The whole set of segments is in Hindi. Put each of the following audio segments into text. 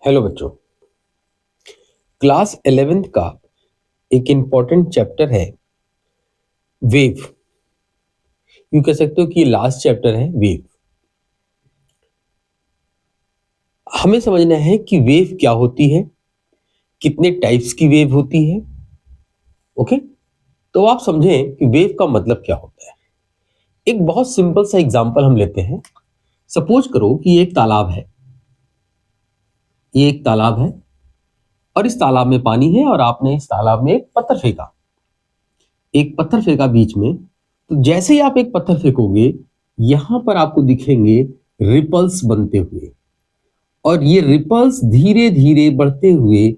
हेलो बच्चों। क्लास 11th का एक इंपॉर्टेंट चैप्टर है वेव। यूं कह सकते हो कि लास्ट चैप्टर है वेव। हमें समझना है कि वेव क्या होती है, कितने टाइप्स की वेव होती है। ओके, तो आप समझें कि वेव का मतलब क्या होता है। एक बहुत सिंपल सा एग्जांपल हम लेते हैं। सपोज करो कि ये एक तालाब है, ये एक तालाब है और इस तालाब में पानी है और आपने इस तालाब में एक पत्थर फेंका, एक पत्थर फेंका बीच में। तो जैसे ही आप एक पत्थर फेंकोगे, यहां पर आपको दिखेंगे रिपल्स बनते हुए, और ये रिपल्स धीरे धीरे बढ़ते हुए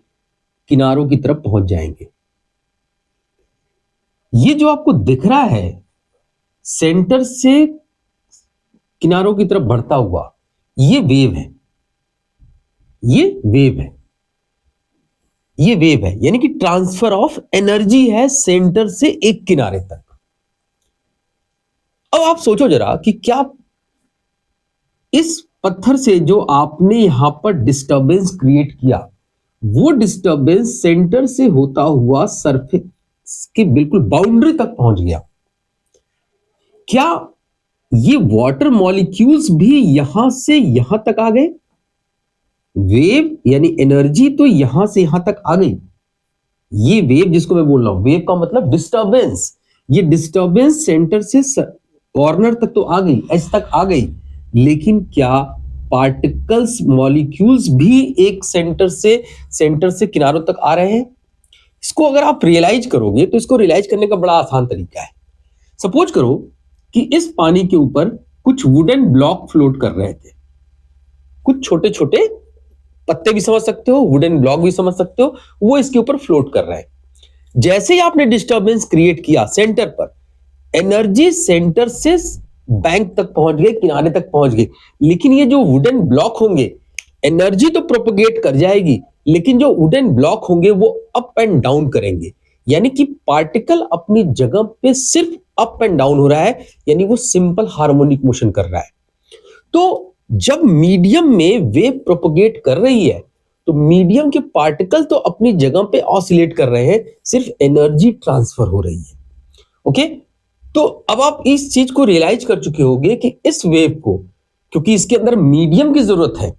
किनारों की तरफ पहुंच जाएंगे। ये जो आपको दिख रहा है सेंटर से किनारों की तरफ बढ़ता हुआ, ये वेव है। ये वेव है, ये वेव है, यानी कि ट्रांसफर ऑफ एनर्जी है सेंटर से एक किनारे तक। अब आप सोचो जरा कि क्या इस पत्थर से जो आपने यहां पर डिस्टरबेंस क्रिएट किया, वो डिस्टरबेंस सेंटर से होता हुआ सरफेस के बिल्कुल बाउंड्री तक पहुंच गया। क्या ये वाटर मॉलिक्यूल्स भी यहां से यहां तक आ गए? वेव यानी एनर्जी तो यहां से यहां तक आ गई। ये वेव जिसको मैं बोल रहा हूं, वेव का मतलब डिस्टरबेंस। ये डिस्टरबेंस सेंटर से कॉर्नर तक तो आ गई, एज तक आ गई, लेकिन क्या पार्टिकल्स मॉलिक्यूल्स भी एक सेंटर से किनारों तक आ रहे हैं? इसको अगर आप रियलाइज करोगे तो इसको रियलाइज करने का बड़ा आसान तरीका है। सपोज करो कि इस पानी के ऊपर कुछ वुडन ब्लॉक फ्लोट कर रहे थे, कुछ छोटे छोटे पत्ते भी समझ सकते हो, वुडन ब्लॉक भी समझ सकते हो, वो इसके ऊपर फ्लोट कर रहे हैं। जैसे ही आपने डिस्टरबेंस क्रिएट किया सेंटर पर, एनर्जी सेंटर से बैंक तक पहुंच गए, किनारे तक पहुंच गए, लेकिन ये जो वुडन ब्लॉक होंगे, एनर्जी तो प्रोपोगेट कर जाएगी, लेकिन जो वुडन ब्लॉक होंगे वो अप एंड डाउन करेंगे। यानी कि पार्टिकल अपनी जगह पे सिर्फ अप एंड डाउन हो रहा है, यानी वो सिंपल हार्मोनिक मोशन कर रहा है। तो जब मीडियम में वेव प्रोपोगेट कर रही है, तो मीडियम के पार्टिकल तो अपनी जगह पे ऑसिलेट कर रहे हैं, सिर्फ एनर्जी ट्रांसफर हो रही है। ओके, तो अब आप इस चीज को रियलाइज कर चुके होंगे कि इस वेव को, क्योंकि इसके अंदर मीडियम की जरूरत है,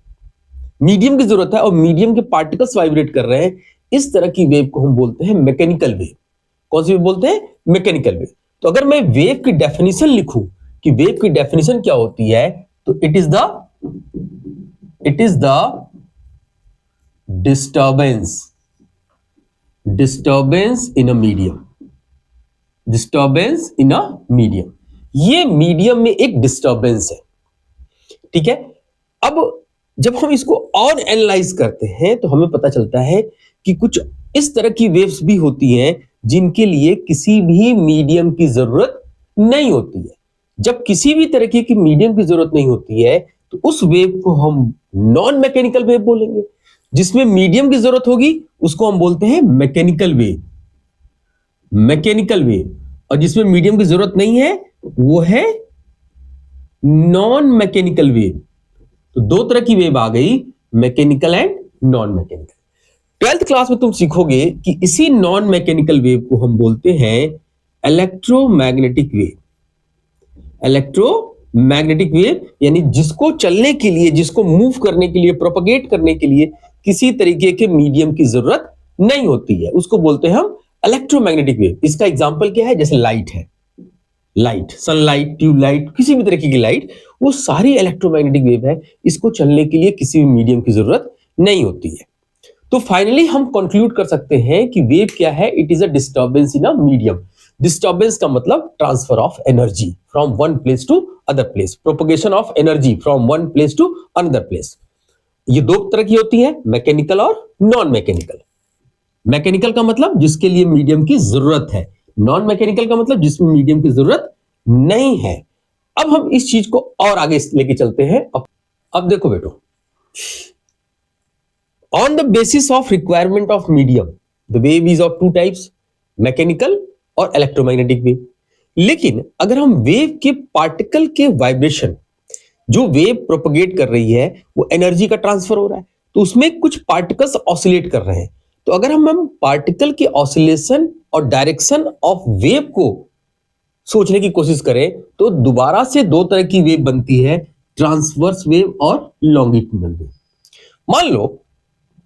मीडियम की जरूरत है और मीडियम के पार्टिकल्स वाइब्रेट कर रहे हैं, इस तरह की वेव को हम बोलते हैं मैकेनिकल वेव। कौन सी वेव बोलते हैं? Mechanical wave. तो अगर मैं वेव की डेफिनेशन लिखूं कि वेव की डेफिनेशन क्या होती है, तो it is the disturbance in a medium, disturbance in a medium. ये मीडियम में एक डिस्टर्बेंस है, ठीक है। अब जब हम इसको और एनालाइज करते हैं तो हमें पता चलता है कि कुछ इस तरह की वेव्स भी होती हैं जिनके लिए किसी भी मीडियम की जरूरत नहीं होती है। जब किसी भी तरीके की मीडियम की जरूरत नहीं होती है, तो उस वेव को हम नॉन मैकेनिकल वेव बोलेंगे। जिसमें मीडियम की जरूरत होगी उसको हम बोलते हैं मैकेनिकल वेव, मैकेनिकल वेव। और जिसमें मीडियम की जरूरत नहीं है वो है नॉन मैकेनिकल वेव। तो दो तरह की वेव आ गई, mechanical and non mechanical. 12th class में तुम सीखोगे कि इसी नॉन मैकेनिकल वेव को हम बोलते हैं इलेक्ट्रोमैग्नेटिक वेव। इलेक्ट्रोमैग्नेटिक वेव यानी जिसको चलने के लिए, जिसको मूव करने के लिए, प्रोपगेट करने के लिए किसी तरीके के मीडियम की जरूरत नहीं होती है, उसको बोलते हैं हम इलेक्ट्रोमैग्नेटिक वेव। इसका एग्जांपल क्या है? जैसे लाइट है, लाइट, सनलाइट, ट्यूबलाइट, किसी भी तरीके की लाइट, वो सारी इलेक्ट्रोमैग्नेटिक वेव है। इसको चलने के लिए किसी भी मीडियम की जरूरत नहीं होती है। तो फाइनली हम कंक्लूड कर सकते हैं कि वेव क्या है? It is a disturbance in a medium. Disturbance का मतलब transfer of energy from one place to other place, propagation of energy from one place to another place. ये दो तरह की होती है, मैकेनिकल और नॉन मैकेनिकल। मैकेनिकल का मतलब जिसके लिए मीडियम की जरूरत है, नॉन मैकेनिकल का मतलब जिसमें मीडियम की जरूरत नहीं है। अब हम इस चीज को और आगे लेके चलते हैं। अब देखो बेटो, on the basis of requirement of medium the wave is of two types, mechanical और इलेक्ट्रोमैग्नेटिक वेव। लेकिन अगर हम वेव के पार्टिकल के वाइब्रेशन, जो वेव प्रोपगेट कर रही है वो एनर्जी का ट्रांसफर हो रहा है, तो उसमें कुछ पार्टिकल्स ऑसिलेट कर रहे हैं। तो अगर हम पार्टिकल के ऑसिलेशन और डायरेक्शन ऑफ वेव को सोचने की कोशिश करें तो दोबारा से दो तरह की वेव बनती है, ट्रांसवर्स वेव और लॉन्गिट्यूडनल वेव।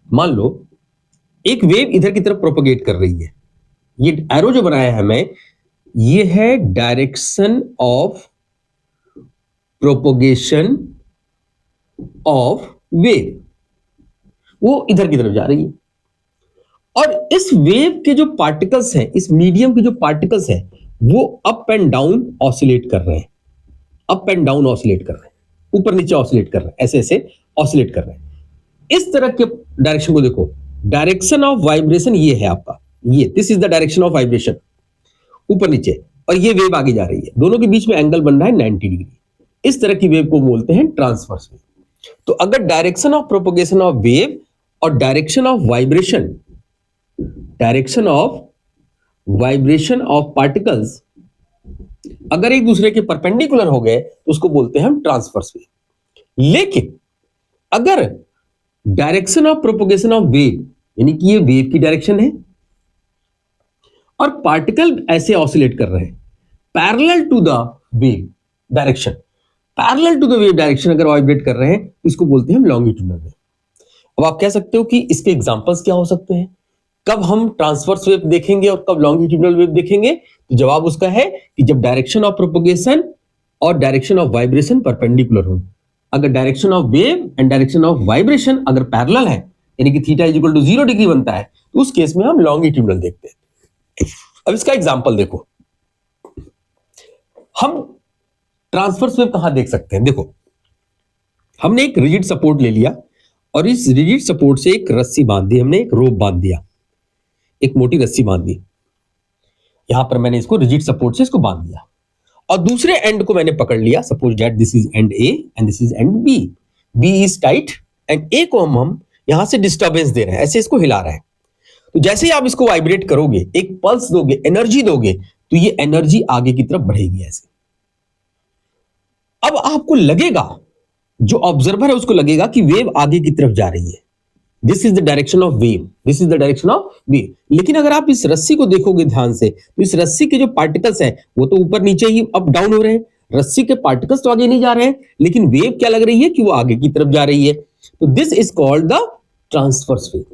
मान लो एक वेव इधर की तरफ प्रोपगेट कर रही है, ये एरो जो बनाया है मैं, ये है direction of propagation of wave, वो इधर की तरफ जा रही है। और इस वेव के जो पार्टिकल्स हैं, इस मीडियम के जो पार्टिकल्स हैं, वो अप एंड डाउन ऑसिलेट कर रहे हैं, अप एंड डाउन ऑसिलेट कर रहे हैं, ऊपर नीचे ऑसिलेट कर रहे हैं, ऐसे ऐसे ऑसिलेट कर रहे हैं। इस तरह के डायरेक्शन को देखो, डायरेक्शन ऑफ वाइब्रेशन ये है आपका, ये this is the direction of vibration, ऊपर नीचे, और ये वेव आगे जा रही है, दोनों के बीच में एंगल बन रहा है 90 डिग्री। इस तरह की वेव को बोलते हैं ट्रांसवर्स वेव। तो अगर direction of propagation of wave और direction of vibration of particles अगर एक दूसरे के परपेंडिकुलर हो गए तो उसको बोलते हैं हम ट्रांसवर्स वेव। लेकिन अगर direction of propagation of wave, यानी कि ये वेव की डायरेक्शन है और पार्टिकल ऐसे ऑसिलेट कर रहे हैं parallel to the wave direction, parallel to the wave direction अगर वाइब्रेट कर रहे हैं तो इसको बोलते हैं हम लॉन्गिट्यूडनल वेव। अब आप कह सकते हो कि इसके एग्जांपल्स क्या हो सकते हैं, कब हम ट्रांसवर्स वेव देखेंगे और कब लॉन्गिट्यूडनल वेव देखेंगे? तो जवाब उसका है कि जब डायरेक्शन ऑफ प्रोपगेशन और डायरेक्शन ऑफ वाइब्रेशन परपेंडिकुलर हो। अगर direction of wave and direction of vibration अगर पैरेलल है, यानी कि theta is equal to 0 degree बनता है, तो उस केस में हम लॉन्गिट्यूडनल देखते हैं। अब इसका एग्जांपल देखो, हम ट्रांसवर्स वेव कहां देख सकते हैं? देखो, हमने एक रिजिड सपोर्ट ले लिया और इस रिजिड सपोर्ट से एक रस्सी बांध दी, हमने एक रोप बांध दिया, एक मोटी रस्सी बांध दी, यहां पर मैंने इसको रिजिड सपोर्ट से इसको बांध दिया और दूसरे एंड को मैंने पकड़ लिया। Suppose that this is end A and this is end B, B is tight and A को हम यहां से डिस्टर्बेंस दे रहे हैं, ऐसे इसको हिला रहे हैं। तो जैसे ही आप इसको वाइब्रेट करोगे, एक पल्स दोगे, एनर्जी दोगे, तो ये एनर्जी आगे की तरफ बढ़ेगी ऐसे। अब आपको लगेगा, जो ऑब्जर्वर है उसको लगेगा कि वेव आगे की तरफ जा रही है, this is the direction of wave, this is the direction of wave. लेकिन अगर आप इस रस्सी को देखोगे ध्यान से, तो इस रस्सी के जो पार्टिकल्स हैं वो तो ऊपर नीचे ही अप डाउन हो रहे हैं, रस्सी के पार्टिकल्स तो आगे नहीं जा रहे हैं, लेकिन वेव क्या लग रही है कि वो आगे की तरफ जा रही है। तो this is called the transverse wave,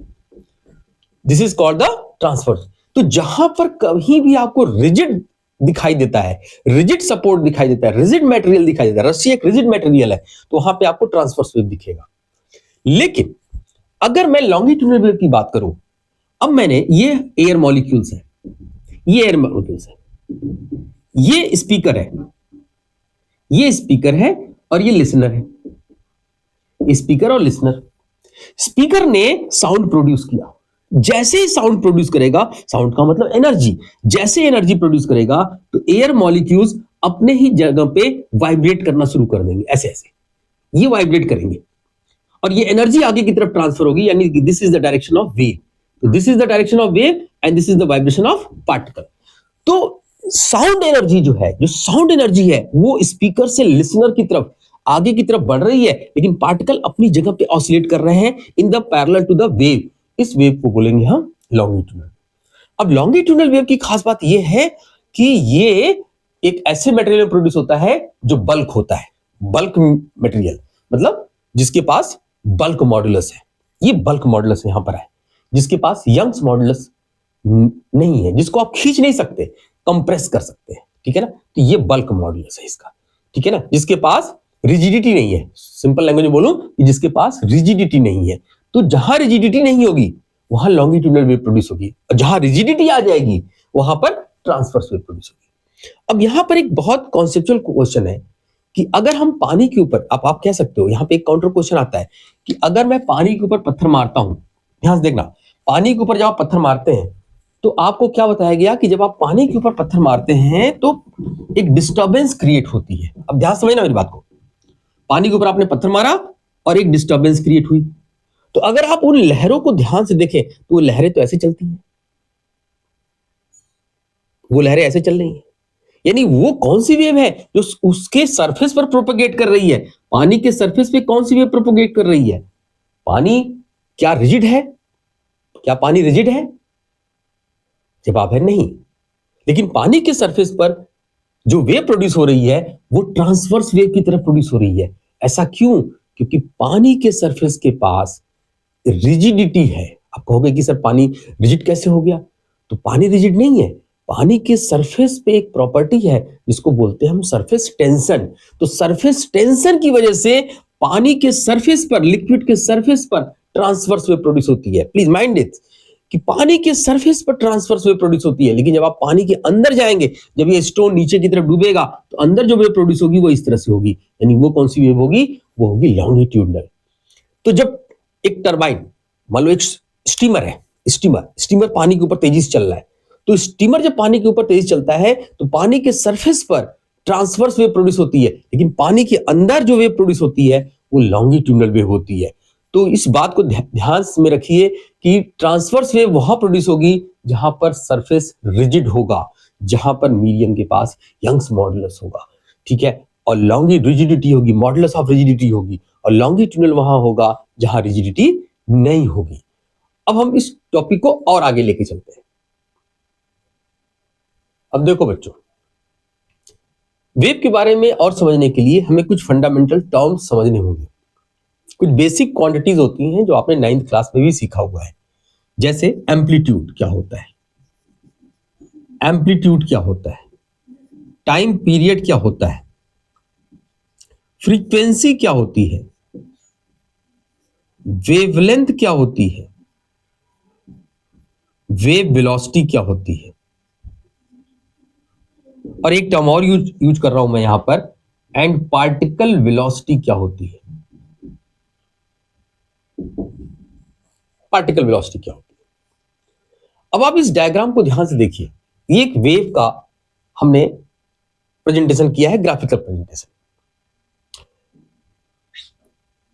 this is called the transverse. तो जहां पर कहीं भी आपको रिजिड दिखाई देता है, रिजिड सपोर्ट दिखाई देता है, रिजिड मटेरियल दिखाई देता है, रस्सी एक रिजिड मटेरियल है, तो वहां पे आपको ट्रांसवर्स वेव दिखेगा। लेकिन अगर मैं लॉन्गिट्यूडनल वेव की बात करूं, अब मैंने ये एयर मॉलिक्यूल्स है, ये एयर मॉलिक्यूल्स है, ये स्पीकर है, ये स्पीकर है और ये लिसनर है, स्पीकर और लिसनर। स्पीकर ने साउंड प्रोड्यूस किया, जैसे ही साउंड प्रोड्यूस करेगा, साउंड का मतलब एनर्जी, जैसे एनर्जी प्रोड्यूस करेगा तो एयर मॉलिक्यूल्स अपने ही जगह पे वाइब्रेट करना शुरू कर देंगे, ऐसे ऐसे ये वाइब्रेट करेंगे और ये एनर्जी आगे की तरफ ट्रांसफर होगी, यानी this is the direction of wave. तो this is the direction of wave and this is the vibration of particle. तो साउंड एनर्जी जो है, जो साउंड एनर्जी है, वो स्पीकर से लिसनर की तरफ आगे की तरफ बढ़ रही है, लेकिन पार्टिकल अपनी जगह पे ऑसिलेट कर रहे हैं in the parallel to the wave. इस वेव को बोलेंगे हम लॉन्गिट्यूडनल। अब लॉन्गिट्यूडनल वेव की खास बात यह है कि ये एक ऐसे मटेरियल में प्रोड्यूस होता है जो बल्क होता है, बल्क मटेरियल मतलब जिसके पास बल्क मॉडुलस है, ये बल्क मॉडुलस यहां पर है, जिसके पास यंग्स मॉडुलस नहीं है, जिसको आप खींच नहीं सकते, कंप्रेस कर सकते हैं, ठीक है ना। तो ये बल्क मॉडुलस है इसका, ठीक है ना, जिसके पास रिजिडिटी नहीं है। सिंपल लैंग्वेज में बोलूं कि जिसके पास रिजिडिटी नहीं है। तो जहां रिजिडिटी नहीं होगी वहां लॉन्गिट्यूडनल वेव प्रोड्यूस होगी, और जहां रिजिडिटी आ जाएगी वहां पर ट्रांसवर्स वेव प्रोड्यूस होगी। अब यहां पर एक बहुत कॉन्सेप्चुअल क्वेश्चन है कि अगर हम पानी के ऊपर, आप कह सकते हो, यहां पे एक काउंटर क्वेश्चन आता है कि अगर मैं पानी के ऊपर पत्थर मारता हूं, ध्यान से देखना, पानी के ऊपर जब आप पत्थर मारते हैं तो आपको क्या बताया गया कि जब आप पानी के ऊपर पत्थर मारते हैं तो एक डिस्टर्बेंस क्रिएट होती है। अब ध्यान समझना मेरी बात को, पानी के ऊपर आपने पत्थर मारा और एक डिस्टर्बेंस क्रिएट हुई, तो अगर आप उन लहरों को ध्यान से देखें तो वो लहरें तो ऐसे चलती हैं, वो लहरें ऐसे चल रही हैं, यानी वो कौन सी वेव है जो उसके सरफेस पर प्रोपेगेट कर रही है? पानी के सरफेस पे कौन सी वेव प्रोपेगेट कर रही है? पानी क्या रिजिड है? क्या पानी रिजिड है? जवाब है नहीं। लेकिन पानी के सरफेस पर जो वेव प्रोड्यूस हो रही है वो ट्रांसवर्स वेव की तरफ प्रोड्यूस हो रही है। ऐसा क्यों? क्योंकि पानी के सरफेस के पास रिजिडिटी है। आप कहोगे कि सर पानी रिजिड कैसे हो गया? तो पानी रिजिड नहीं है। पानी के सरफेस पे एक प्रॉपर्टी है जिसको बोलते हैं हम सरफेस टेंशन। तो सरफेस टेंशन की वजह से पानी के सरफेस पर, लिक्विड के सरफेस पर ट्रांसवर्स वेव प्रोड्यूस होती है। प्लीज माइंड इट कि पानी के सरफेस पर ट्रांसवर्स वेव प्रोड्यूस होती है, लेकिन जब आप पानी के अंदर जाएंगे, जब ये स्टोन नीचे की तरफ डूबेगा, तो अंदर जो वेव प्रोड्यूस होगी वो इस तरह से होगी। यानी वो कौन सी वेव होगी? वो होगी लॉन्गिट्यूडनल। तो जब एक टरबाइन, मान लो एक स्टीमर है, स्टीमर पानी के ऊपर तेजी से चल रहा है, तो स्टीमर जब पानी के ऊपर तेजी चलता है तो पानी के सरफेस पर ट्रांसवर्स वेव प्रोड्यूस होती है, लेकिन पानी के अंदर जो वेव प्रोड्यूस होती है वो लॉन्गिट्यूडनल वेव होती है। तो इस बात को ध्यान में रखिए कि ट्रांसवर्स वेव वहां प्रोड्यूस होगी जहां पर सरफेस रिजिड होगा, जहां पर मीडियम के पास यंग्स मॉडुलस होगा, ठीक है, और लॉन्गी रिजिडिटी होगी, मॉडुलस ऑफ रिजिडिटी होगी, और लॉन्गिट्यूडनल वहां होगा जहां रिजिडिटी नहीं होगी। अब हम इस टॉपिक को और आगे लेके चलते हैं। अब देखो बच्चों, वेव के बारे में और समझने के लिए हमें कुछ फंडामेंटल टर्म्स समझने होंगे। कुछ बेसिक क्वांटिटीज होती हैं जो आपने 9th क्लास में भी सीखा हुआ है। जैसे एम्पलीट्यूड क्या होता है, एम्पलीट्यूड क्या होता है, टाइम पीरियड क्या होता है, फ्रीक्वेंसी क्या होती है, वेवलेंथ क्या होती है, वेव वेलोसिटी क्या होती है, और एक टर्म और यूज कर रहा हूं मैं यहां पर, एंड पार्टिकल वेलोसिटी क्या होती है। पार्टिकल वेलोसिटी क्या होती है? अब आप इस डायग्राम को ध्यान से देखिए। ये एक वेव का हमने प्रेजेंटेशन किया है, ग्राफिकल प्रेजेंटेशन।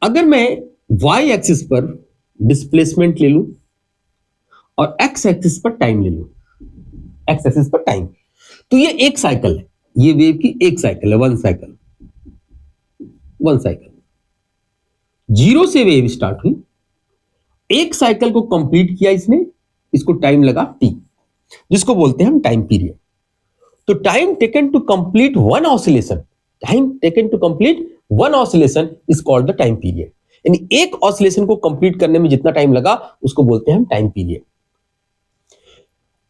अगर मैं y एक्सिस पर डिस्प्लेसमेंट ले लूं और x एक्सिस पर टाइम ले लूं, x एक्सिस पर टाइम, तो ये एक साइकिल है, ये वेव की एक साइकिल है, वन साइकिल। जीरो से वेव स्टार्ट हुई, एक साइकिल को कंप्लीट किया इसने, इसको टाइम लगा t, जिसको बोलते हैं हम टाइम पीरियड। तो time taken to complete one oscillation, time taken to complete one oscillation is called the time period. यानी एक ऑसिलेशन को कंप्लीट करने में जितना टाइम लगा उसको बोलते हैं हम टाइम पीरियड।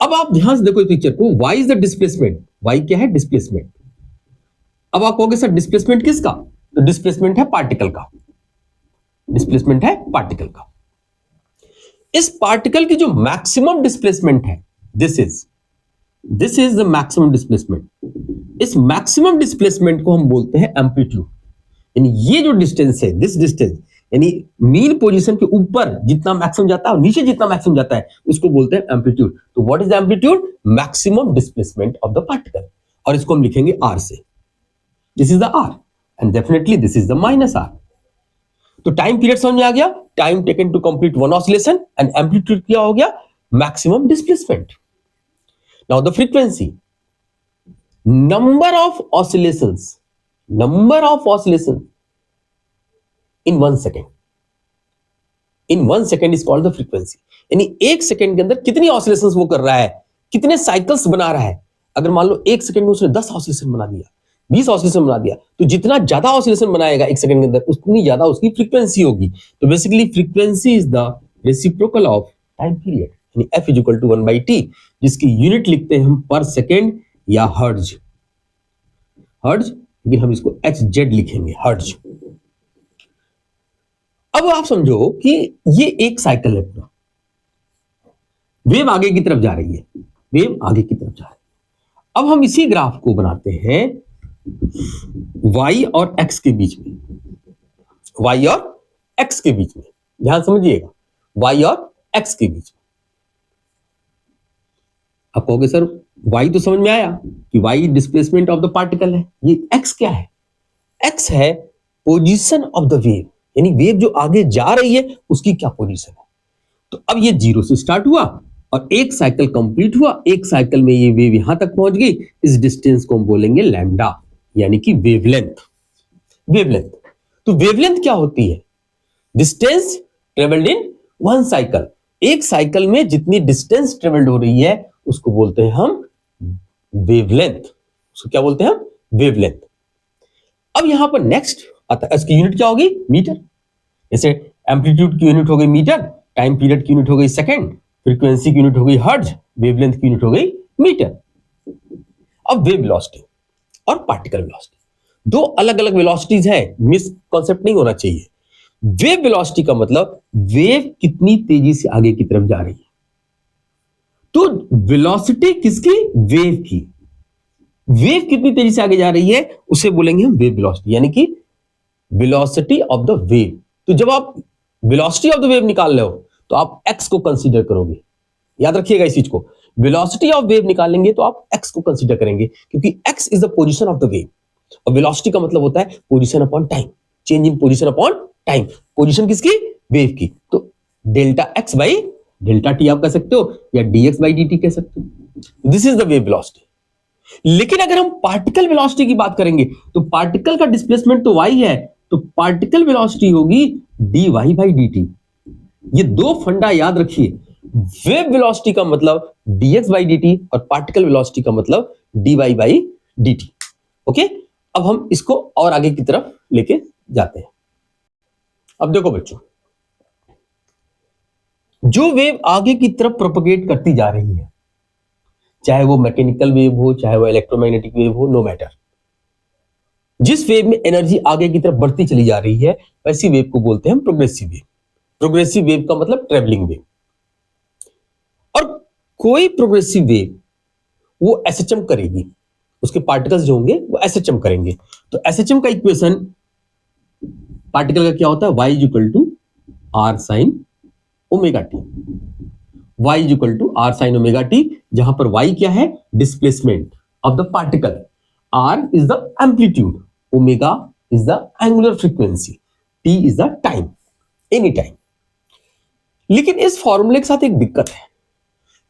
अब आप ध्यान से देखो इस पिक्चर को, y is the displacement, y क्या है? डिस्प्लेसमेंट। अब आप कहोगे सर डिस्प्लेसमेंट किसका? तो डिस्प्लेसमेंट है पार्टिकल का, डिस्प्लेसमेंट है पार्टिकल का। इस पार्टिकल की जो मैक्सिमम डिस्प्लेसमेंट है, this is the maximum displacement. इस मैक्सिमम डिस्प्लेसमेंट को हम बोलते हैं एम्पलीट्यूड। यानी ये जो डिस्टेंस है, दिस डिस्टेंस, यानी मीन पोजीशन के ऊपर जितना मैक्सिमम जाता है और नीचे जितना मैक्सिमम जाता है उसको बोलते हैं एम्पलीट्यूड। तो what is the amplitude? Maximum displacement of the particle, और इसको हम लिखेंगे r से। This is the r and definitely this is the minus r। तो टाइम पीरियड समझ में आ गया, time taken to complete one oscillation, and amplitude क्या हो गया? Maximum displacement. Now the frequency, number of oscillations in 1 second, in 1 second is called the frequency। यानी एक सेकंड के अंदर कितनी ऑसिलेशंस वो कर रहा है, कितने साइकिल्स बना रहा है। अगर मान लो एक सेकंड में उसने 10 ऑसिलेशन बना दिया, 20 ऑसिलेशन बना दिया, तो जितना ज्यादा ऑसिलेशन बनाएगा एक सेकंड के अंदर उतनी ज्यादा उसकी फ्रीक्वेंसी होगी। तो basically frequency is the reciprocal of time period, यानी f is equal to 1/t, जिसकी यूनिट लिखते हैं हम पर सेकेंड या हर्ट्ज, लेकिन हम इसको hz लिखेंगे, हर्ट्ज। अब आप समझो कि ये एक साइकिल है पूरा, वेव आगे की तरफ जा रही है, वेव आगे की तरफ जा रही है। अब हम इसी ग्राफ को बनाते हैं y और x के बीच में, y और x के बीच में, ध्यान समझिएगा, y और x के बीच में। आप कहोगे सर y तो समझ में आया कि y displacement of the particle है, ये x क्या है? x है पोजीशन ऑफ द वेव, यानी वेव जो आगे जा रही है उसकी क्या पोजीशन है। तो अब ये जीरो से स्टार्ट हुआ और एक साइकिल कंप्लीट हुआ, एक साइकिल में ये वेव यहां तक पहुंच गई, इस डिस्टेंस को हम बोलेंगे लैम्डा, यानी कि वेवलेंथ। वेवलेंथ, तो वेवलेंथ क्या होती है? Distance travelled in one cycle, एक साइकिल में जितनी डिस्टेंस ट्रेवल्ड हो रही है उसको बोलते हैं हम वेवलेंथ। उसको क्या बोलते हैं हम? वेवलेंथ। अब यहां पर नेक्स्ट आता है, इसकी यूनिट क्या होगी? मीटर। जैसे एम्पलीट्यूड की यूनिट हो गई मीटर, टाइम पीरियड की यूनिट हो गई सेकंड, फ्रीक्वेंसी की यूनिट हो गई हर्ट्ज, वेवलेंथ की यूनिट हो गई मीटर। अब वेव वेलोसिटी और पार्टिकल वेलोसिटी दो अलग अलग वेलोसिटीज हैं, मिस कॉन्सेप्ट नहीं होना चाहिए। वेव वेलोसिटी का मतलब वेव कितनी तेजी से आगे की तरफ जा रही है। तो वेलोसिटी किसकी? वेव की। वेव कितनी तेजी से आगे जा रही है उसे बोलेंगे हम वेव वेलोसिटी, यानी कि वेलोसिटी ऑफ द वेव। तो जब आप वेलोसिटी ऑफ द वेव निकाल रहे हो तो आप एक्स को कंसीडर करोगे, याद रखिएगा इस चीज को। वेलोसिटी ऑफ वेव निकालेंगे तो आप एक्स को कंसीडर करेंगे, क्योंकि x is the position of the wave और वेलोसिटी का मतलब होता है position upon time, change in position upon time. Position किसकी? वेव की। तो delta x by delta T आप कह सकते हो, या डीएक्स बाई डी टी कह सकते हो। This is the wave velocity. लेकिन अगर हम पार्टिकल वेलोसिटी की बात करेंगे तो पार्टिकल का डिस्प्लेसमेंट तो y है, तो पार्टिकल वेलोसिटी होगी dy बाई dt। ये दो फंडा याद रखिए, वेव वेलोसिटी का मतलब dx बाई dt और पार्टिकल वेलोसिटी का मतलब dy बाई dt। ओके, अब हम इसको और आगे की तरफ लेके जाते हैं। अब देखो बच्चों, जो वेव आगे की तरफ प्रोपगेट करती जा रही है, चाहे वो मैकेनिकल वेव हो, चाहे वो इलेक्ट्रोमैग्नेटिक वेव हो, नो मैटर, जिस वेव में एनर्जी आगे की तरफ बढ़ती चली जा रही है वैसी वेव को बोलते हैं हम प्रोग्रेसिव वेव। प्रोग्रेसिव वेव का मतलब ट्रेवलिंग वेव। और कोई प्रोग्रेसिव वेव वो एसएचएम करेगी, उसके पार्टिकल्स जो होंगे वो एसएचएम करेंगे। तो एसएचएम का इक्वेशन पार्टिकल का क्या होता है? y equal to r sine omega t. y equal to r sine omega t, जहां पर y क्या है? Displacement of the particle, r is the amplitude, omega is the angular frequency, t is the time, any time. लेकिन इस फॉर्मूले के साथ एक दिक्कत है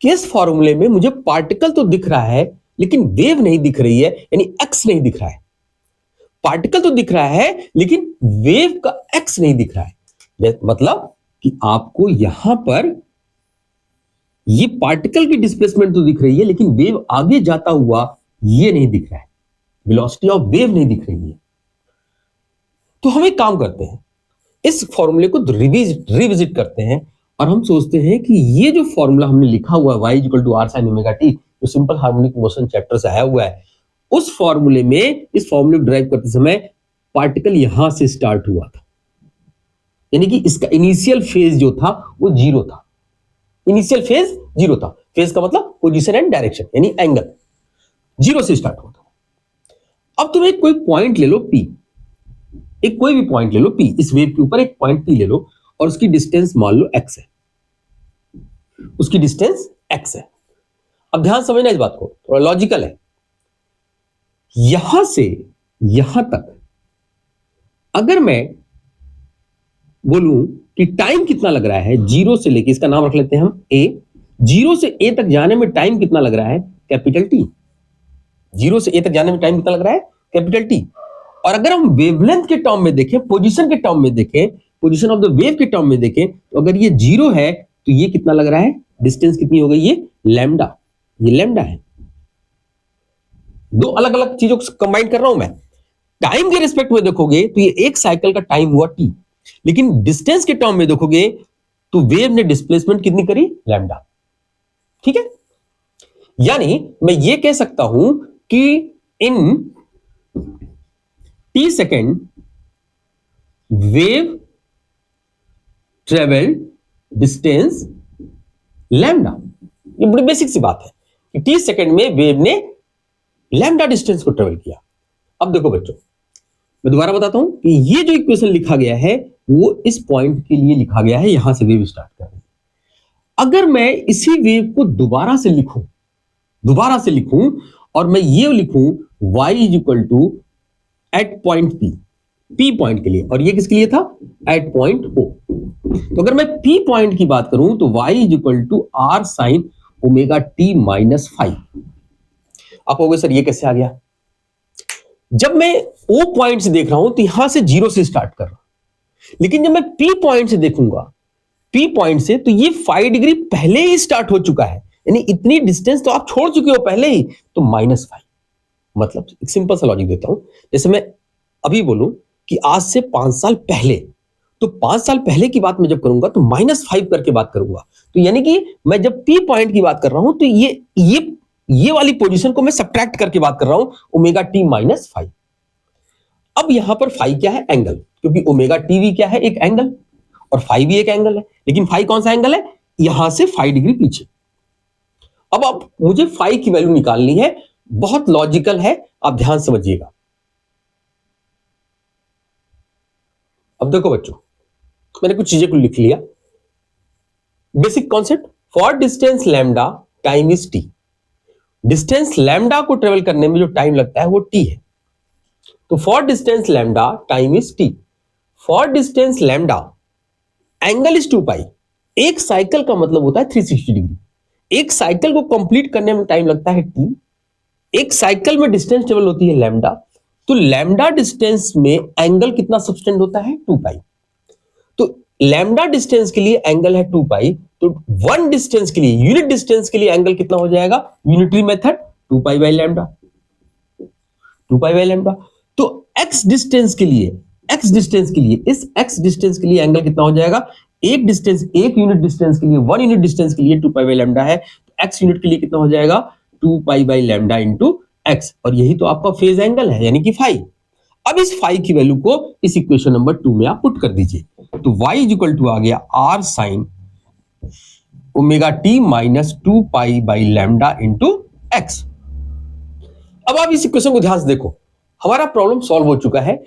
कि इस फॉर्मूले में मुझे पार्टिकल तो दिख रहा है लेकिन वेव नहीं दिख रही है, यानी एक्स नहीं दिख रहा है। पार्टिकल तो दिख रहा है लेकिन वेव का एक्स नहीं दिख रहा है। मतलब कि आपको यहां पर ये पार्टिकल की डिस्प्लेसमेंट तो दिख रही है लेकिन वेव आगे जाता हुआ ये नहीं दिख रहा है, वेलोसिटी ऑफ वेव नहीं दिख रही है। तो हम एक काम करते हैं, इस फॉर्मूले को रिविजिट करते हैं और हम सोचते हैं कि ये जो फॉर्मूला हमने लिखा हुआ है y equal to r sine omega t, जो सिंपल हार्मोनिक मोशन चैप्टर से आया हुआ है, उस फॉर्मूले में, इस फॉर्मूले को ड्राइव करते समय पार्टिकल यहां से स्टार्ट हुआ था, यानी कि इसका इनिशियल फेज जो था वो जीरो था। इनिशियल फेज जीरो था। फेज का मतलब पोजीशन एंड डायरेक्शन, यानी एंगल, जीरो से स्टार्ट हुआ था। अब तुम एक कोई पॉइंट ले लो P, एक कोई भी पॉइंट ले लो P, इस वेव के ऊपर एक पॉइंट P ले लो और उसकी डिस्टेंस मान लो x है, उसकी डिस्टेंस x है। अब ध्यान समझना इस बात को, थोड़ा लॉजिकल है। यहां से यहां तक अगर मैं बोलूं कि टाइम कितना लग रहा है, जीरो से लेके, इसका नाम रख लेते हैं हम a, जीरो से a तक जाने में टाइम कितना लग रहा है? Capital T। जीरो से a तक जाने में टाइम कितना लग रहा है? Capital T। और अगर हम वेवलेंथ के टर्म में देखें, पोजीशन के टर्म में देखें, पोजीशन ऑफ द वेव के टर्म में देखें, तो अगर ये जीरो है तो ये कितना लग रहा है? डिस्टेंस कितनी हो गई? ये लैम्डा, ये लैम्डा है। दो अलग अलग चीजों को कंबाइन कर रहा हूं मैं। टाइम के रिस्पेक्ट में देखोगे तो ये एक साइकिल का टाइम हुआ t, लेकिन डिस्टेंस के टर्म में देखोगे तो वेव ने डिस्प्लेसमेंट कितनी करी? लैम्डा। ठीक है, यानी मैं ये कह सकता हूं कि इन t second wave travel distance lambda. ये बड़ी बेसिक सी बात है कि t सेकेंड में वेव ने लैम्डा डिस्टेंस को ट्रेवल किया। अब देखो बच्चों, मैं दोबारा बताता हूं कि ये जो इक्वेशन लिखा गया है वो इस पॉइंट के लिए लिखा गया है, यहां से वेव स्टार्ट कर रही है। अगर मैं इसी वेव को दोबारा से लिखूं और मैं ये लिखूं y is equal to at point P point के लिए, और ये किसके लिए था? At point O। तो अगर मैं P पॉइंट की बात करूं तो y is equal to r sine omega t minus 5। आप कहोगे सर ये कैसे आ गया? जब मैं O पॉइंट से देख रहा हूं तो यहां से जीरो से स्टार्ट कर रहा हूं, लेकिन जब मैं P पॉइंट से देखूंगा पी पॉइंट से, तो ये 5 डिग्री पहले ही स्टार्ट हो चुका है, यानी इतनी डिस्टेंस तो आप छोड़ चुके हो पहले ही, तो -5। मतलब एक सिंपल सा लॉजिक देता हूं, जैसे मैं अभी बोलूं कि आज से 5 साल पहले, तो 5 साल पहले की बात मैं जब करूंगा तो -5 करके बात करूंगा, तो यानी कि मैं जब पी पॉइंट की बात कर रहा हूं तो ये वाली पोजीशन को मैं सब्ट्रैक्ट करके बात कर रहा हूं, ओमेगा टी -5। अब यहां पर फाई क्या है? एंगल, क्योंकि ओमेगा टी भी क्या है? एक एंगल, और फाई भी एक एंगल है, लेकिन फाई कौन सा एंगल है? यहां से 5 डिग्री पीछे। अब मुझे फाई की वैल्यू निकालनी है, बहुत लॉजिकल है, आप ध्यान समझिएगा। अब देखो बच्चों, मैंने कुछ चीजें को लिख लिया। Basic concept, for distance lambda time is T. Distance lambda को ट्रेवल करने में जो टाइम लगता है वो टी है, तो for distance lambda time is T. For distance lambda angle is 2 पाई। एक साइकिल का मतलब होता है 360 डिग्री। एक साइकिल को कंप्लीट करने में टाइम लगता है टी। एक साइकिल में डिस्टेंस ट्रेवल होती है लैम्डा, तो लैम्डा डिस्टेंस में एंगल कितना सबस्टेंड होता है? 2 पाई। तो लैम्डा डिस्टेंस के लिए एंगल है 2 पाई, तो वन डिस्टेंस के लिए, यूनिट डिस्टेंस के लिए एंगल कितना हो जाएगा? Unitary method 2 pi by lambda, 2 pi by lambda. तो x डिस्टेंस के लिए, x डिस्टेंस के लिए, इस x डिस्टेंस के लिए एंगल कितना हो जाएगा? एक डिस्टेंस, एक यूनिट डिस्टेंस के लिए, वन यूनिट डिस्टेंस के लिए 2 पाई बाई लैम्डा है, तो x यूनिट के लिए कितना हो जाएगा? 2 pi by lambda into x, और यही तो आपका फेज एंगल है, यानी कि फाई। अब इस फाई की वैल्यू को इस इक्वेशन नंबर 2 में आप पुट कर दीजिए, तो y इज इक्वल टू आ गया r sine omega t minus 2 pi by lambda into x. अब आप इस इक्वेशन को ध्यान से देखो, हमारा प्रॉब्लम सॉल्व हो चुका है।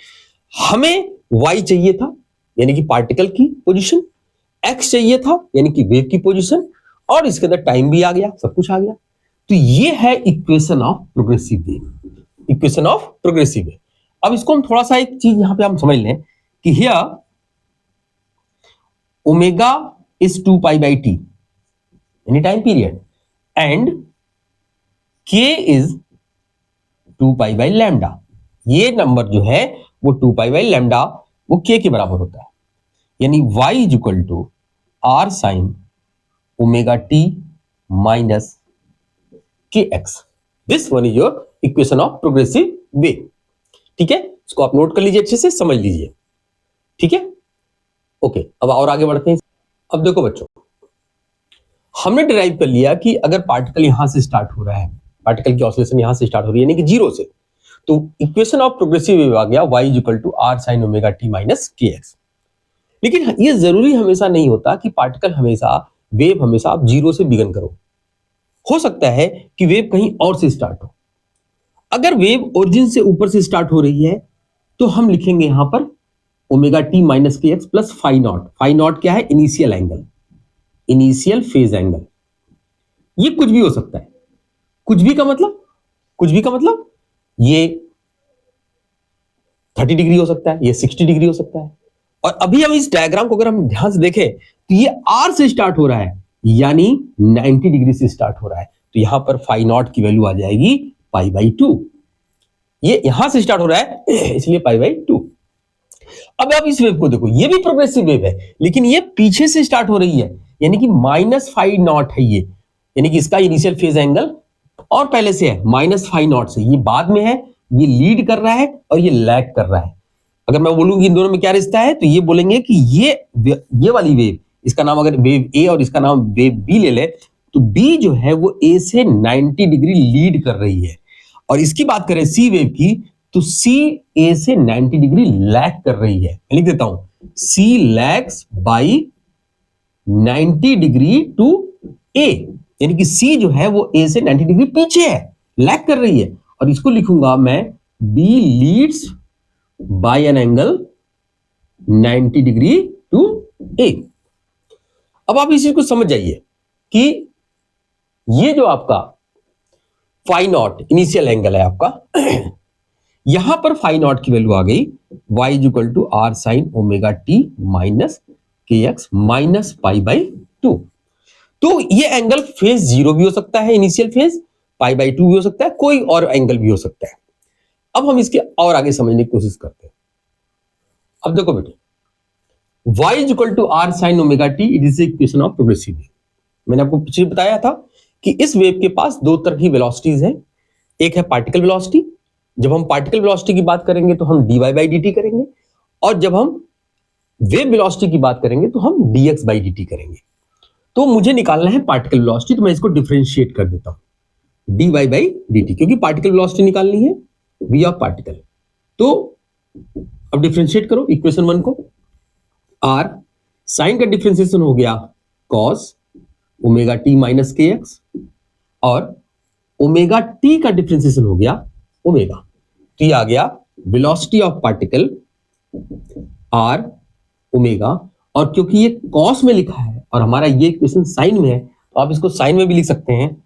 हमें y चाहिए था, यानी कि पार्टिकल की पोजीशन, x चाहिए था, यानी कि वेव की पोजीशन, और इसके अंदर टाइम भी आ गया, सब कुछ आ गया। तो ये है equation of progressive wave, equation of progressive wave. अब इसको हम थोड़ा सा एक चीज यहां पे हम समझ लें कि here omega is 2 pi by t any time period, and k is 2 pi by lambda. ये नंबर जो है वो 2 पाई बाई लैम्डा वो k के बराबर होता है, यानी y is equal to r sine omega t minus k x. This one is your equation of progressive wave. ठीक है, इसको आप नोट कर लीजिए, अच्छे से समझ लीजिए। ठीक है, ओके, अब और आगे बढ़ते हैं। अब देखो बच्चों, हमने डिराइव कर लिया कि अगर पार्टिकल यहां से स्टार्ट हो रहा है, पार्टिकल की ऑसिलेशन यहां से स्टार्ट हो रही है, यानी कि जीरो से, तो इक्वेशन ऑफ प्रोग्रेसिव वेव आ गया y is equal to r sin omega t minus k x. लेकिन ये जरूरी हमेशा नहीं होता कि पार्टिकल हमेशा, वेव हमेशा आप जीरो से बिगन करो। हो सकता है कि वेव कहीं और से स्टार्ट हो। अगर वेव ओरिजिन से ऊपर से स्टार्ट हो रही है तो हम लिखेंगे यहां पर omega t minus k x plus phi naught. Phi naught क्या है? Initial angle, initial phase angle. ये कुछ भी हो सकता है। कुछ भी का मतलब, कुछ भी का मतलब ये 30 डिग्री हो सकता है, ये 60 डिग्री हो सकता है। और अभी हम इस डायग्राम को अगर हम ध्यान से देखें तो ये आर से स्टार्ट हो रहा है, यानी 90 डिग्री से स्टार्ट हो रहा है, तो यहां पर फाई नॉट की वैल्यू आ जाएगी पाई बाई 2। ये यहां से स्टार्ट हो रहा है इसलिए पाई बाई 2। अब आप इस वेव को देखो, ये भी प्रोग्रेसिव वेव है, लेकिन ये पीछे से स्टार्ट हो रही है, यानी कि माइनस फाई नॉट है ये, यानी कि इसका इनिशियल फेज एंगल और पहले से है माइनस फाई नॉट से, ये बाद में है, ये लीड कर रहा है और ये लैग कर रहा है। अगर मैं बोलूंगी इन दोनों में क्या रिश्ता है, तो ये बोलेंगे कि ये वाली वेव, इसका नाम अगर वेव ए और इसका नाम वेव बी ले ले, तो बी जो है वो ए से 90 डिग्री लीड कर रही है, और इसकी बात करें सी वेव की, तो सी ए से 90 डिग्री लैग कर रही है। मैं लिख देता हूं, सी लैग्स बाई 90 डिग्री टू ए, यानी कि सी जो है वो ए से 90 डिग्री पीछे है, लैग कर रही है, और इसको लिखूंगा मैं B leads by an angle 90 degree to A. अब आप इस चीज को समझ जाइए कि ये जो आपका फाई नॉट इनिशियल एंगल है आपका यहां पर फाई नॉट की वैल्यू आ गई y is equal to r sine omega t minus k x minus pi by 2। तो ये एंगल फेज जीरो भी हो सकता है, इनिशियल फेज पाई बाई 2 भी हो सकता है, कोई और एंगल भी हो सकता है। अब हम इसके और आगे समझने की कोशिश करते हैं। अब देखो बेटे, y is equal to r sine omega t, it is equation of progressive wave. मैंने आपको पिछले बताया था कि इस वेव के पास दो तरह की वेलोसिटीज हैं। एक है पार्टिकल वेलोसिटी, जब हम पार्टिकल वेलोसिटी की बात करेंगे तो हम dy बाई dt करेंगे, और जब हम वेव वेलोसिटी की बात करेंगे तो हम dx बाई dt करेंगे। तो मुझे निकालना है पार्टिकल वेलोसिटी, तो मैं इसको डिफरेंशिएट कर देता हूं dy बाई dt, क्योंकि पार्टिकल वेलोसिटी निकालनी है v ऑफ पार्टिकल। तो अब डिफरेंशिएट करो इक्वेशन 1 को। r साइन का डिफरेंशिएशन हो गया cos omega t minus k x, और ओमेगा t का डिफरेंशिएशन हो गया ओमेगा। तो ये आ गया velocity of particle r omega, और क्योंकि ये cos में लिखा है और हमारा ये इक्वेशन साइन में है, तो आप इसको साइन में भी लिख सकते हैं।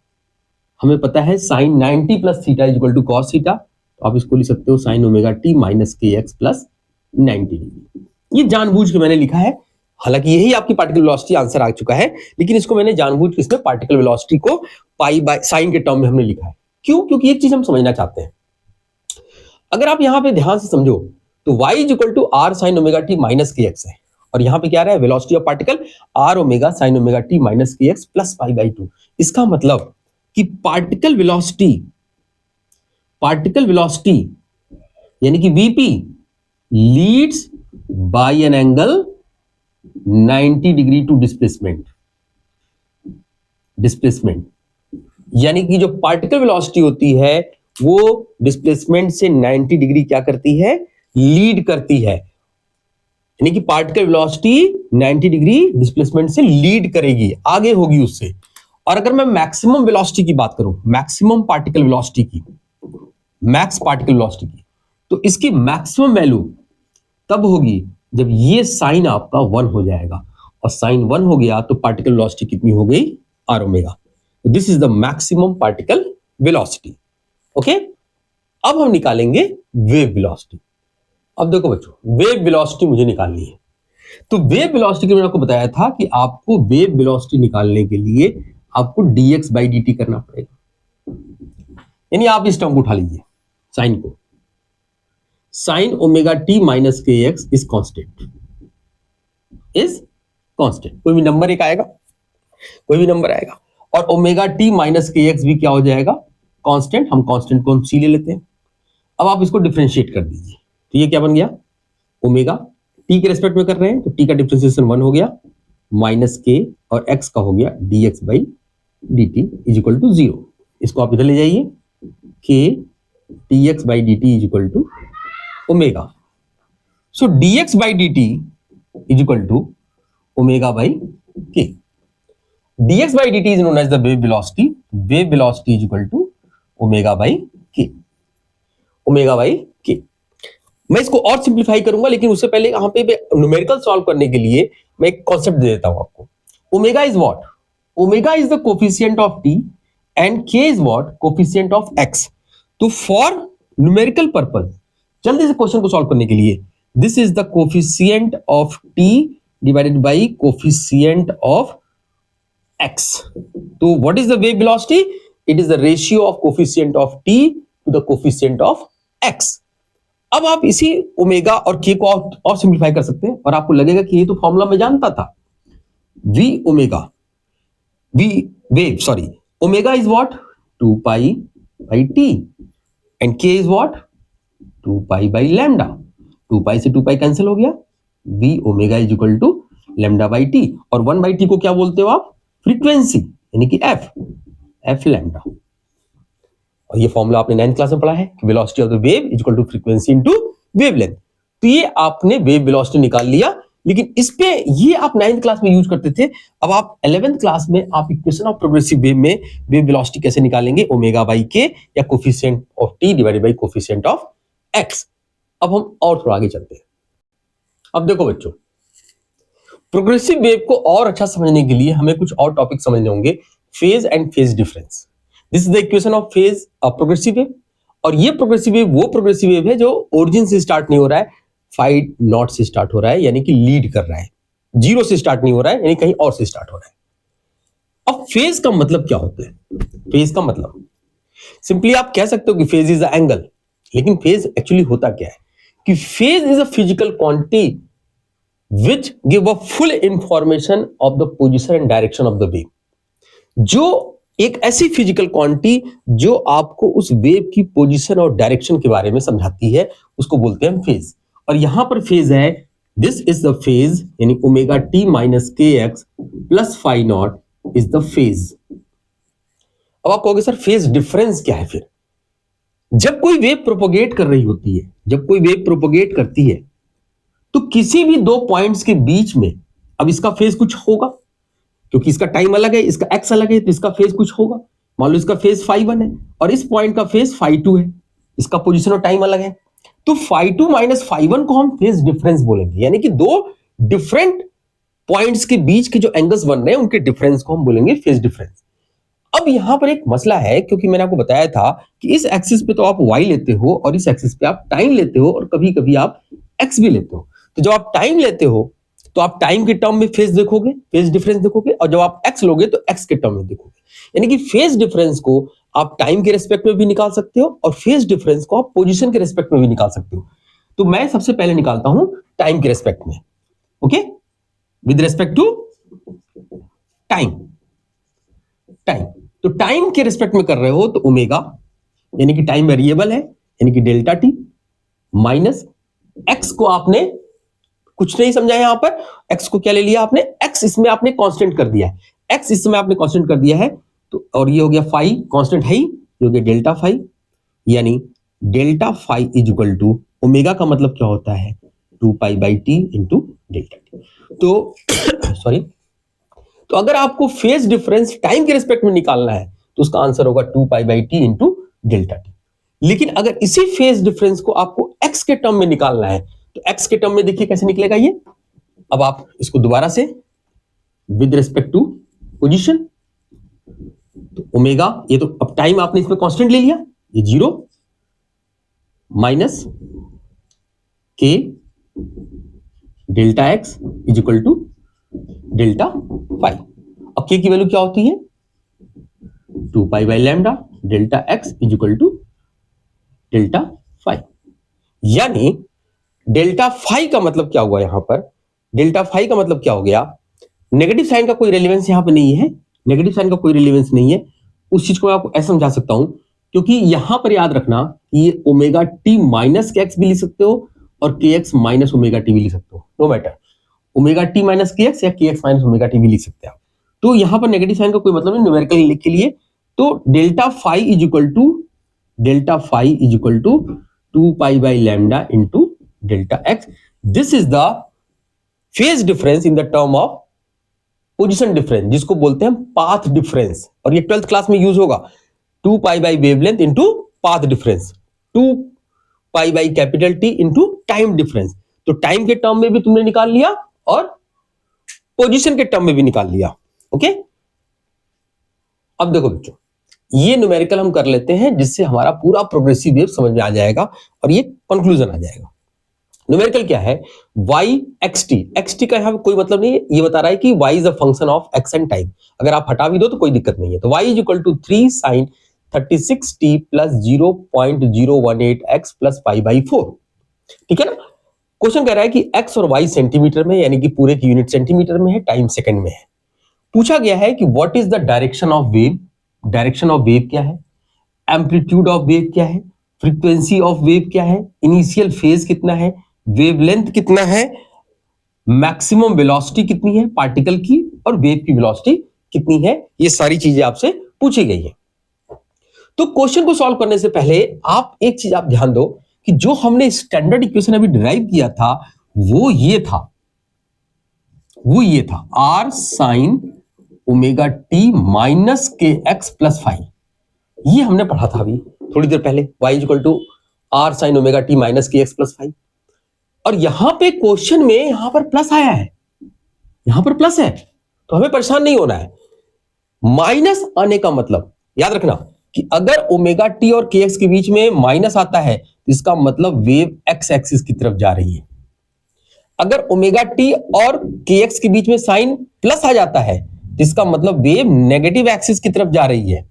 हमें पता है sine 90 plus theta is equal to cos theta, तो आप इसको लिख सकते हो sine omega t minus k x plus 90 degree. ये जानबूझ के मैंने लिखा है, हालांकि यही आपकी पार्टिकल वेलोसिटी आंसर आ चुका है, लेकिन इसको मैंने जानबूझ के इसमें पार्टिकल वेलोसिटी को पाई बाय साइन के टर्म में हमने लिखा है। क्यों? क्योंकि एक चीज हम समझना चाहते हैं। अगर आप यहां पे ध्यान से समझो तो y is equal to r sine omega t minus k x है, और यहां पे क्या रहा है velocity of particle r omega sine omega t minus k x plus pi by 2। इसका मतलब कि पार्टिकल वेलोसिटी यानी कि VP leads by an angle 90 degree to displacement, यानी कि जो पार्टिकल वेलोसिटी होती है वो डिस्प्लेसमेंट से 90 डिग्री क्या करती है, लीड करती है। यानी कि पार्टिकल वेलोसिटी 90 डिग्री डिस्प्लेसमेंट से लीड करेगी, आगे होगी उससे। और अगर मैं मैक्सिमम वेलोसिटी की बात करूं, मैक्सिमम पार्टिकल वेलोसिटी की, मैक्स पार्टिकल वेलोसिटी की, तो इसकी मैक्सिमम वैल्यू तब होगी जब ये साइन आपका 1 हो जाएगा, और साइन 1 हो गया तो पार्टिकल वेलोसिटी कितनी हो गई, r omega. This is the maximum particle velocity. Okay, अब हम निकालेंगे वेव वेलोसिटी। अब देखो बच्चों, वेव वेलोसिटी मुझे निकालनी है। तो वेव वेलोसिटी के मैंने आपको बताया था कि आपको वेव वेलोसिटी निकालने के लिए आपको dx बाई dt करना पड़ेगा। यानी आप इस टर्म को उठा लीजिए, साइन को, sign omega t minus k x is constant, कोई भी नंबर एक आएगा, कोई भी नंबर आएगा, और omega t minus k x भी क्या हो जाएगा, कांस्टेंट। हम कांस्टेंट को हम सी ले लेते हैं। अब आप इसको डिफरेंशिएट कर दीजिए, तो ये क्या बन गया, ओमेगा टी के रेस्पेक्ट में कर रहे हैं तो टी का डिफरेंशिएशन 1 हो गया, माइनस के और एक्स का हो गया dx by dt is equal to 0। इसको आप इधर ले जाइए, k dx by dt is equal to omega. So dx by dt is equal to omega by k. dx by dt is known as the wave velocity, wave velocity is equal to omega by k, omega by k. मैं इसको और सिंप्लीफाई करूंगा, लेकिन उससे पहले यहां पे न्यूमेरिकल सॉल्व करने के लिए मैं एक कॉन्सेप्ट दे देता हूं आपको। Omega is what, omega is the coefficient of t and k is what, coefficient of x. तो फॉर न्यूमेरिकल पर्पस, जल्दी से क्वेश्चन को सॉल्व करने के लिए, this is the coefficient of t divided by coefficient of x. तो what is the wave velocity, it is the ratio of coefficient of t to the coefficient of x. अब आप इसी ओमेगा और के को और सिंप्लीफाई कर सकते हैं, और आपको लगेगा कि ये तो फॉर्मूला मैं जानता था, v omega, v wave sorry, omega is what, 2 pi by t, and k is what, 2 pi by lambda. 2 pi से 2 पाई कैंसिल हो गया, v omega is equal to lambda by t, और 1 बाई टी को क्या बोलते हो आप, फ्रीक्वेंसी, यानी कि एफ लैम्डा। और ये फॉर्मूला आपने 9th क्लास में पढ़ा है, velocity of the wave is equal to frequency into wavelength. तो ये आपने वेव वेलोसिटी निकाल लिया, लेकिन इस पे ये आप 9th क्लास में यूज करते थे। अब आप 11th क्लास में आप इक्वेशन ऑफ प्रोग्रेसिव वेव में वेव वेलोसिटी कैसे निकालेंगे, ओमेगा बाई के या coefficient of t divided by coefficient of x. अब हम और थोड़ा आगे चलते हैं। अब देखो बच्चों, प्रोग्रेसिव वेव को और अच्छा समझने के लिए हमें कुछ और टॉपिक समझने होंगे, phase and phase difference. This is the equation of phase of progressive wave, और ये प्रोग्रेसिव वेव वो प्रोग्रेसिव वेव है जो ओरिजिन से स्टार्ट नहीं हो रहा है, 5 नॉट से स्टार्ट हो रहा है, यानी कि लीड कर रहा है, 0 से स्टार्ट नहीं हो रहा है, यानी कहीं और से स्टार्ट हो रहा है। अब फेज का मतलब क्या होता है, फेज का मतलब सिंपली आप कह सकते हो कि फेज इज द एंगल, लेकिन फेज एक्चुअली होता क्या है कि phase is a physical quantity which give a full information of the position and direction of the wave. जो एक ऐसी फिजिकल क्वांटिटी जो आपको उस वेव की पोजीशन और डायरेक्शन के बारे में समझाती है, उसको बोलते हैं फेज। और यहां पर फेज है, दिस इज द फेज, यानी omega t minus k x plus phi naught is the phase. अब आप कहोगे सर फेज डिफरेंस क्या है? फिर जब कोई वेव प्रोपोगेट कर रही होती है, जब कोई वेव प्रोपोगेट करती है, तो किसी भी दो पॉइंट्स के बीच में अब इसका फेज कुछ होगा, क्योंकि इसका टाइम अलग है, इसका एक्स अलग है, तो इसका फेज कुछ होगा। मान लो इसका फेज फाई 1 है और इस पॉइंट का फेज फाई 2 है, इसका पोजीशन और टाइम अलग है, तो फाई 2 माइनस फाई 1 को हम फेज डिफरेंस बोलेंगे, यानी कि दो डिफरेंट पॉइंट्स के बीच के जो एंगल्स बन रहे हैं उनके डिफरेंस को हम बोलेंगे फेज डिफरेंस। अब यहां पर एक मसला है, क्योंकि मैंने आपको बताया था कि इस एक्सिस पे तो आप y लेते हो और इस एक्सिस पे आप टाइम लेते हो और कभी कभी आप x भी लेते हो। तो जब आप टाइम लेते हो तो आप टाइम के टर्म में फेज देखोगे, फेज डिफरेंस देखोगे, और जब आप x लोगे तो x के टर्म में देखोगे। यानी कि फेज डिफरेंस को आप टाइम के रेस्पेक्ट में भी निकाल सकते हो और फेज डिफरेंस को आप पोजिशन के रेस्पेक्ट में भी निकाल सकते हो। तो मैं सबसे पहले निकालता हूं टाइम के रेस्पेक्ट में, okay, with respect to time. Time, तो टाइम के रिस्पेक्ट में कर रहे हो तो ओमेगा, यानी कि टाइम वेरिएबल है, यानी कि डेल्टा टी माइनस एक्स को आपने कुछ नहीं समझा यहां पर, एक्स को क्या ले लिया आपने, एक्स इसमें आपने कांस्टेंट कर दिया है, एक्स इसमें आपने कांस्टेंट कर दिया है, तो और ये हो गया फाई, कांस्टेंट है ही, ये हो गया डेल्टा फाई, यानी delta phi is equal to omega का मतलब क्या होता है 2 pi by t into delta t. तो सॉरी, तो अगर आपको फेज डिफरेंस टाइम के रिस्पेक्ट में निकालना है तो उसका आंसर होगा 2 pi by t into delta t. लेकिन अगर इसी फेज डिफरेंस को आपको एक्स के टर्म में निकालना है तो एक्स के टर्म में देखिए कैसे निकलेगा ये। अब आप इसको दोबारा से विद रिस्पेक्ट टू पोजीशन, तो ओमेगा, ये तो अब टाइम आपने इसमें कांस्टेंट ले लिया, ये 0 minus k delta x is equal to delta phi. अब के की वैल्यू क्या होती है 2 pi by lambda delta x is equal to delta phi. यानी डेल्टा फाई का मतलब क्या हुआ यहां पर, डेल्टा फाई का मतलब क्या हो गया, नेगेटिव साइन का कोई रेलेवेंस यहां पर नहीं है, नेगेटिव साइन का कोई रेलेवेंस नहीं है। उस चीज को मैं आपको ऐसा समझा सकता हूं, क्योंकि यहां पर याद रखना कि ये omega t minus k x भी लिख सकते हो और के एक्स माइनस ओमेगा टी भी लिख सकते हो, no matter, omega t minus k x या k x minus omega T भी लिख सकते हैं आप। तो यहां पर नेगेटिव साइन का कोई मतलब नहीं न्यूमेरिकल लिख के लिए। तो delta phi is equal to 2 pi by lambda into delta x. This is the phase difference in the term of position difference, जिसको बोलते हैं पाथ डिफरेंस, और ये 12th क्लास में यूज होगा। 2 pi by wavelength into path difference, 2 pi by capital T into time difference. तो टाइम के टर्म में भी तुमने निकाल लिया और पोजीशन के टर्म में भी निकाल लिया, ओके। अब देखो बच्चों, ये न्यूमेरिकल हम कर लेते हैं जिससे हमारा पूरा प्रोग्रेसिव वेव समझ में आ जाएगा और ये कंक्लूजन आ जाएगा। न्यूमेरिकल क्या है, y xt, xt का यहां कोई मतलब नहीं है, ये बता रहा है कि y is a function of x and time. अगर आप हटा भी दो तो कोई दिक्कत नहीं है। तो y is equal to 3 sin 36t plus 0.018 x plus 5/4, ठीक है ना। क्वेश्चन कह रहा है कि x और y सेंटीमीटर में, यानी कि पूरे की यूनिट सेंटीमीटर में है, टाइम सेकंड में है। पूछा गया है कि what is the direction of wave, direction of wave क्या है, एम्पलीट्यूड ऑफ वेव क्या है, फ्रीक्वेंसी ऑफ वेव क्या है, इनिशियल फेज कितना है, वेवलेंथ कितना है, मैक्सिमम वेलोसिटी कितनी है पार्टिकल की, और वेव की वेलोसिटी कितनी है। ये सारी चीजें आपसे पूछी गई है। तो क्वेश्चन को सॉल्व करने से पहले आप एक चीज आप ध्यान दो कि जो हमने स्टैंडर्ड इक्वेशन अभी डिराइव किया था वो ये था, r sine omega t minus k x plus five. ये हमने पढ़ा था अभी थोड़ी देर पहले, y equal to r sine omega t minus k x plus five. और यहां पे क्वेश्चन में यहां पर प्लस आया है, यहां पर प्लस है, तो हमें परेशान नहीं होना है। माइनस आने का मतलब याद रखना कि अगर ओमेगा टी और के एक्स के बीच में माइनस आता है तो इसका मतलब वेव एक्स एक्सिस की तरफ जा रही है। अगर ओमेगा टी और के एक्स के बीच में साइन प्लस आ जाता है तो इसका मतलब वेव नेगेटिव एक्सिस की तरफ जा रही है।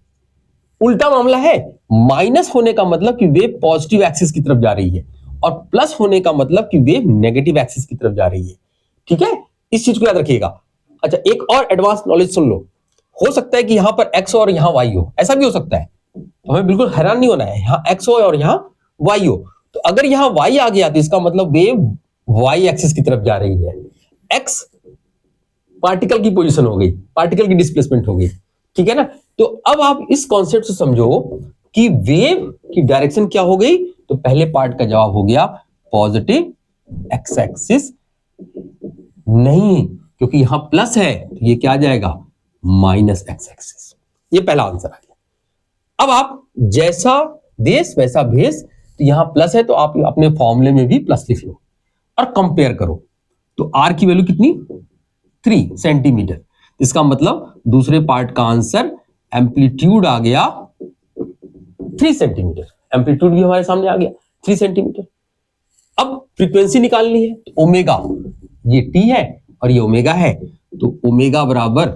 उल्टा मामला है, माइनस होने का मतलब कि वेव पॉजिटिव एक्सिस की तरफ जा रही है और प्लस होने का मतलब कि वेव नेगेटिव एक्सिस की तरफ जा रही है। ठीक है, इस चीज को याद रखिएगा। अच्छा, एक और एडवांस नॉलेज सुन लो। हो सकता है कि यहां पर x और यहां y हो, ऐसा भी हो सकता है, तो हमें बिल्कुल हैरान नहीं होना है। यहां x हो और यहां y हो, तो अगर यहां y आ गया तो इसका मतलब वेव y एक्सिस की तरफ जा रही है। x पार्टिकल की पोजीशन हो गई, पार्टिकल की डिस्प्लेसमेंट हो गई, ठीक है ना। तो अब आप इस कॉन्सेप्ट से समझो कि वेव की डायरेक्शन क्या हो गई, तो पहले पार्ट का जवाब हो गया पॉजिटिव एक्स एक्सिस नहीं, क्योंकि यहां प्लस है तो ये क्या आ जाएगा, माइनस एक्स एक्सिस। ये पहला आंसर आ गया। अब आप जैसा देश वैसा भेष, तो यहां प्लस है तो आप अपने फॉर्मूले में भी प्लस लिख लो और कंपेयर करो। तो आर की वैल्यू कितनी, 3 सेंटीमीटर। इसका मतलब दूसरे पार्ट का आंसर एम्पलीट्यूड आ गया 3 सेंटीमीटर। एम्पलीट्यूड भी हमारे सामने आ गया 3 सेंटीमीटर। अब फ्रीक्वेंसी निकालनी है, तो ओमेगा, ये टी है और ये ओमेगा है, तो ओमेगा बराबर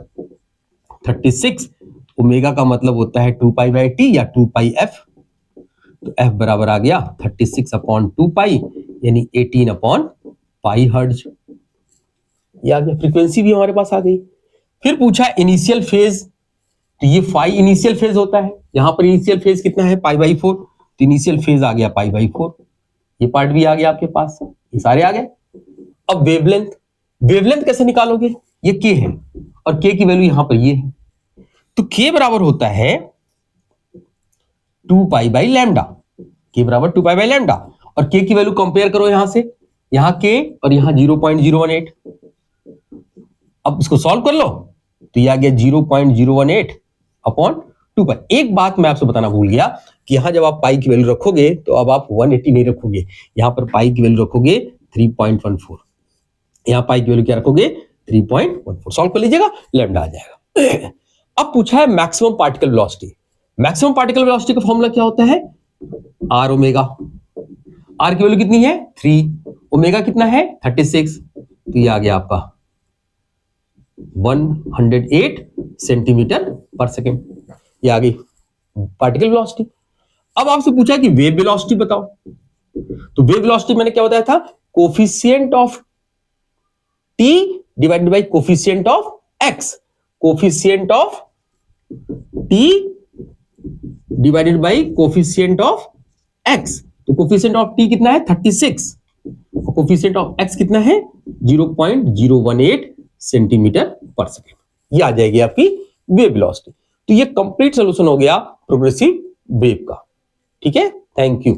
36। ओमेगा का मतलब होता है 2 पाई बाई टी या 2 पाई एफ, तो एफ बराबर आ गया 36 अपॉन 2 पाई, यानी 18 अपॉन पाई हर्ट्ज। ये आ गया, फ्रीक्वेंसी भी हमारे पास आ गई। फिर पूछा इनिशियल फेज, तो ये फाई इनिशियल फेज होता है, यहां पर इनिशियल फेज कितना है, पाई बाई 4, तो इनिशियल फेज आ गया पाई बाई 4। ये पार्ट भी आ गया आपके पास, ये सारे आ गए। अब वेवलेंथ, वेवलेंथ कैसे निकालोगे, ये के है और के की वैल्यू यहां पर ये है, तो के बराबर होता है 2 पाई बाई लैम्डा। के बराबर 2 पाई बाई लैम्डा, और के की वैल्यू कंपेयर करो यहां से, यहां के और यहां 0.018। अब इसको सॉल्व कर लो, तो ये आ गया 0.018 अपॉन 2 पाई। एक बात मैं आपसे बताना भूल गया कि यहां जब आप पाई की वैल्यू रखोगे तो अब आप 180 नहीं रखोगे, यहां पर पाई की वैल्यू रखोगे 3.14। यहां पाई की वैल्यू क्या रखोगे, 3.14। सॉल्व कर लीजिएगा, लैम्डा आ जाएगा। अब पूछा है maximum particle velocity. Maximum particle velocity का फॉर्मूला क्या होता है, आर ओमेगा। आर की वैल्यू कितनी है 3, ओमेगा कितना है 36, तो ये आ गया आपका 108 सेंटीमीटर पर सेकेंड। ये आ गई पार्टिकल वेलोसिटी। अब आपसे पूछा कि वेव वेलोसिटी बताओ, तो वेव वेलोसिटी मैंने क्या बताया था, coefficient of t divided by coefficient of x. Coefficient of t divided by coefficient of x, तो कोफिशिएंट ऑफ टी कितना है 36 और कोफिशिएंट ऑफ एक्स कितना है 0.018 सेंटीमीटर पर सेकेंड। ये आ जाएगी आपकी वेव वेलोसिटी। तो ये कंप्लीट सॉल्यूशन हो गया प्रोग्रेसिव वेव का। ठीक है, थैंक यू।